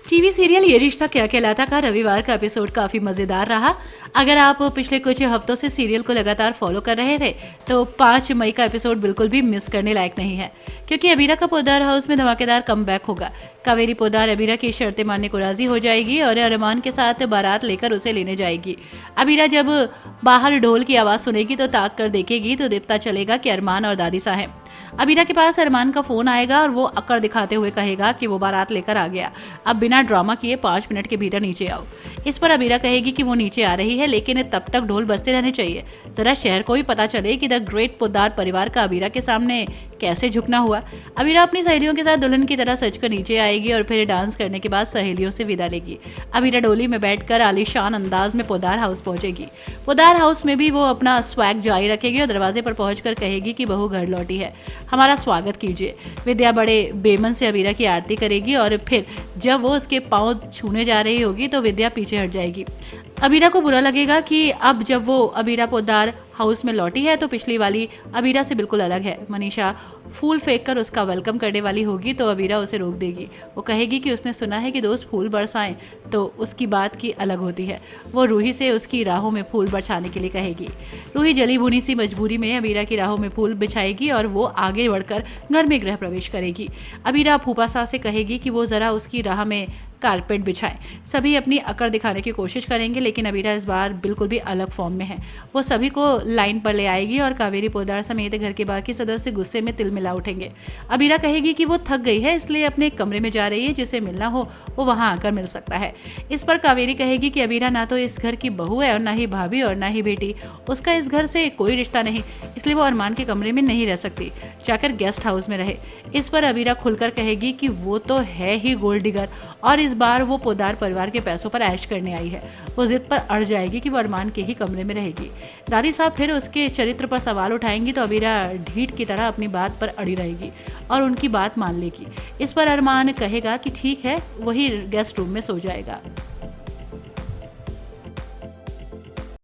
TV serial ये रिश्ता क्या कहलाता का रविवार का एपिसोड काफी मजेदार रहा। अगर आप पिछले कुछ हफ्तों से सीरियल को लगातार फॉलो कर रहे थे तो 5 मई का एपिसोड बिल्कुल भी मिस करने लायक नहीं है, क्योंकि अबीरा का पोद्दार हाउस में धमाकेदार कमबैक होगा। कावेरी पोद्दार अबीरा की शर्तें मानने को राजी हो जाएगी और अरमान के साथ बारात लेकर उसे लेने जाएगी। अबीरा जब बाहर ढोल की आवाज सुनेगी तो ताक कर देखेगी तो पता चलेगा कि अरमान और दादी सा है। अबीरा के पास अरमान का फोन आएगा और वो अकड़ दिखाते हुए कहेगा कि वो बारात लेकर आ गया, अब बिना ड्रामा किए 5 मिनट के भीतर नीचे आओ। इस पर अबीरा कहेगी कि वो नीचे आ रही है, लेकिन तब तक ढोल बजते रहने चाहिए, जरा शहर को भी पता चले कि द ग्रेट पोद्दार परिवार का अबीरा के सामने कैसे झुकना हुआ। अबीरा अपनी सहेलियों के साथ दुल्हन की तरह सजकर नीचे आएगी और फिर डांस करने के बाद सहेलियों से विदा लेगी। अबीरा डोली में बैठकर आलीशान अंदाज में पोद्दार हाउस पहुंचेगी। पोद्दार हाउस में भी वो अपना स्वैग जारी रखेगी और दरवाजे पर पहुंचकर कहेगी कि बहू घर लौटी है, हमारा स्वागत कीजिए। विद्या बड़े बेमन से अबीरा की आरती करेगी और फिर जब वो उसके पाँव छूने जा रही होगी तो विद्या पीछे हट जाएगी। अबीरा को बुरा लगेगा कि अब जब वो अबीरा पोद्दार हाउस में लौटी है तो पिछली वाली अबीरा से बिल्कुल अलग है। मनीषा फूल फेंक कर उसका वेलकम करने वाली होगी तो अबीरा उसे रोक देगी। वो कहेगी कि उसने सुना है कि दोस्त फूल बरसाएं तो उसकी बात की अलग होती है। वो रूही से उसकी राहों में फूल बरसाने के लिए कहेगी। रूही जली भुनी सी मजबूरी में अबीरा की राहों में फूल बिछाएगी और वो आगे बढ़कर घर में गृह प्रवेश करेगी। अबीरा फूफा सा से कहेगी कि वो ज़रा उसकी राह में कारपेट बिछाए। सभी अपनी अकड़ दिखाने की कोशिश करेंगे, लेकिन अबीरा इस बार बिल्कुल भी अलग फॉर्म में है। वो सभी को लाइन पर ले आएगी और कावेरी पोद्दार समेत घर के बाकी सदस्य गुस्से में तिल मिला उठेंगे। अबीरा कहेगी कि वो थक गई है, इसलिए अपने कमरे में जा रही है, जिसे मिलना हो वो वहाँ आकर मिल सकता है। इस पर कावेरी कहेगी कि अबीरा ना तो इस घर की बहू है और ना ही भाभी और ना ही बेटी, उसका इस घर से कोई रिश्ता नहीं, इसलिए वो अरमान के कमरे में नहीं रह सकती, जाकर गेस्ट हाउस में रहे। इस पर अबीरा खुलकर कहेगी कि वो तो है ही गोल्ड डिगर और इस बार वो पोद्दार परिवार के पैसों पर ऐश करने आई है। वो जिद पर अड़ जाएगी कि वो अरमान के ही कमरे में रहेगी। दादी साहब फिर उसके चरित्र पर सवाल उठाएंगी तो अबीरा ढीठ की तरह अपनी बात पर अड़ी रहेगी और उनकी बात मान लेगी। इस पर अरमान कहेगा कि ठीक है, वही गेस्ट रूम में सो जाएगा।